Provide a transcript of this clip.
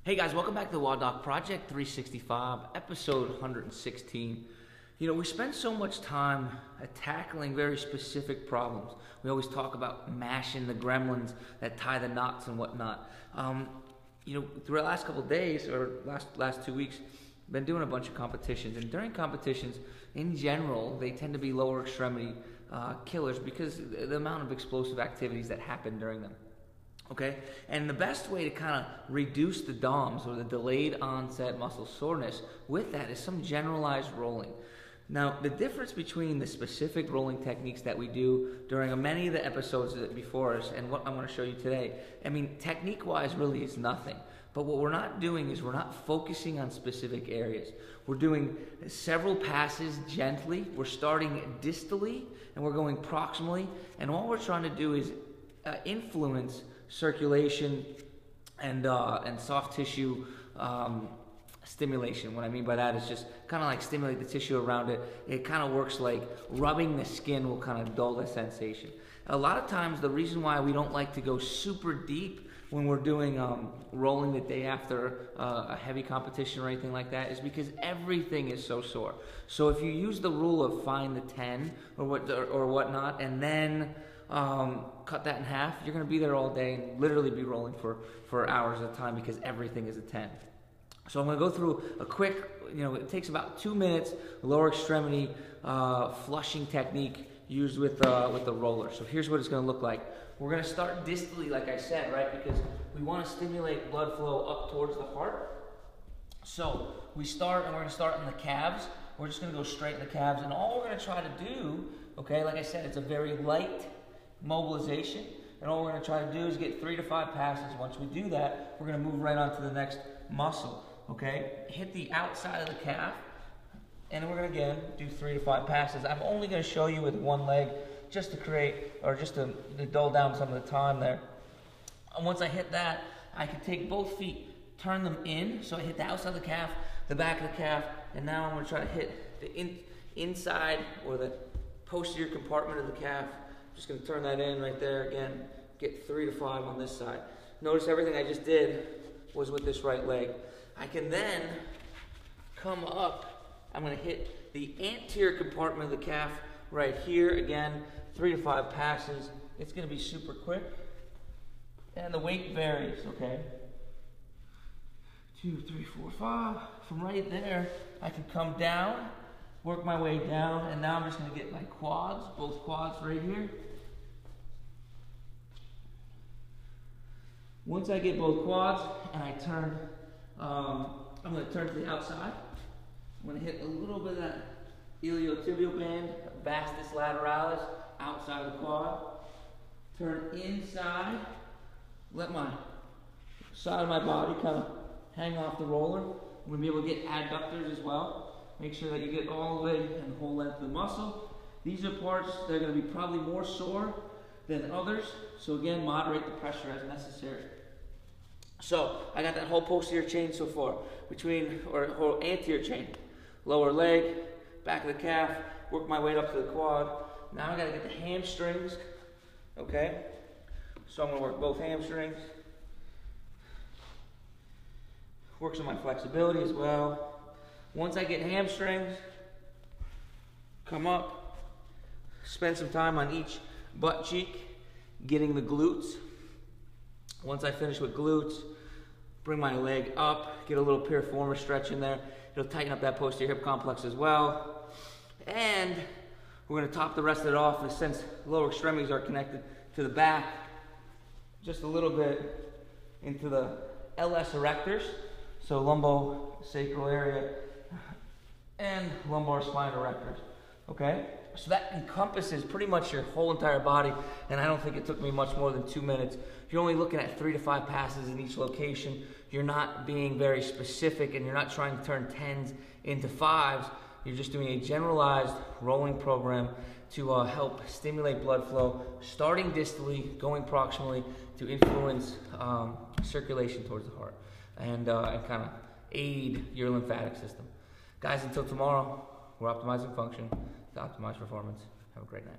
Hey guys, welcome back to the WODdoc Project365, episode 116. You know, we spend so much time tackling very specific problems. We always talk about mashing the gremlins that tie the knots and whatnot. You know, through the last couple of days, or last 2 weeks, I've been doing a bunch of competitions. And during competitions, in general, they tend to be lower extremity killers because of the amount of explosive activities that happen during them. Okay, and the best way to kind of reduce the DOMS, or the delayed onset muscle soreness, with that is some generalized rolling. Now, the difference between the specific rolling techniques that we do during many of the episodes before us and what I'm going to show you today, I mean, technique-wise really is nothing. But what we're not doing is we're not focusing on specific areas. We're doing several passes gently. We're starting distally and we're going proximally. And all we're trying to do is influence circulation and soft tissue stimulation. What I mean by that is just kind of like stimulate the tissue around it. It kind of works like rubbing the skin will kind of dull the sensation. A lot of times the reason why we don't like to go super deep when we're doing rolling the day after a heavy competition or anything like that is because everything is so sore. So if you use the rule of find the 10 or whatnot, and then cut that in half, you're going to be there all day and literally be rolling for hours at a time because everything is a 10. So I'm going to go through a quick, it takes about 2 minutes, lower extremity flushing technique used with the roller. So here's what it's going to look like. We're going to start distally, like I said, right? Because we want to stimulate blood flow up towards the heart. So we start, and we're going to start in the calves. We're just going to go straight in the calves. And all we're going to try to do, okay, like I said, it's a very light mobilization. And all we're going to try to do is get 3 to 5 passes. Once we do that, we're going to move right on to the next muscle, okay? Hit the outside of the calf. And we're going to, again, do 3 to 5 passes. I'm only going to show you with one leg just to create, or just to dull down some of the time there. And once I hit that, I can take both feet, turn them in. So I hit the outside of the calf, the back of the calf, and now I'm going to try to hit the inside or the posterior compartment of the calf. Just going to turn that in right there again. Get 3 to 5 on this side. Notice everything I just did was with this right leg. I can then come up. I'm going to hit the anterior compartment of the calf right here. Again, 3 to 5 passes. It's going to be super quick. And the weight varies, okay? 2, 3, 4, 5. From right there, I can come down, work my way down, and now I'm just going to get my quads, both quads right here. Once I get both quads and I turn, I'm going to turn to the outside. I'm going to hit a little bit of that iliotibial band, vastus lateralis, outside of the quad. Turn inside. Let my side of my body kind of hang off the roller. I'm going to be able to get adductors as well. Make sure that you get all the way and the whole length of the muscle. These are parts that are going to be probably more sore than others. So again, moderate the pressure as necessary. So I got that whole posterior chain so far, or anterior chain. Lower leg, back of the calf, work my way up to the quad. Now I got to get the hamstrings, okay? So I'm going to work both hamstrings. Works on my flexibility as well. Once I get hamstrings, come up, spend some time on each butt cheek, getting the glutes. Once I finish with glutes, bring my leg up, get a little piriformis stretch in there. It'll tighten up that posterior hip complex as well. And we're going to top the rest of it off, since lower extremities are connected to the back, just a little bit into the LS erectors, so lumbosacral area and lumbar spine erectors, okay? So that encompasses pretty much your whole entire body, and I don't think it took me much more than 2 minutes. If you're only looking at 3 to 5 passes in each location, you're not being very specific, and you're not trying to turn 10s into 5s. You're just doing a generalized rolling program to help stimulate blood flow, starting distally, going proximally, to influence circulation towards the heart, and kind of aid your lymphatic system. Guys, until tomorrow, we're optimizing function to optimize performance. Have a great night.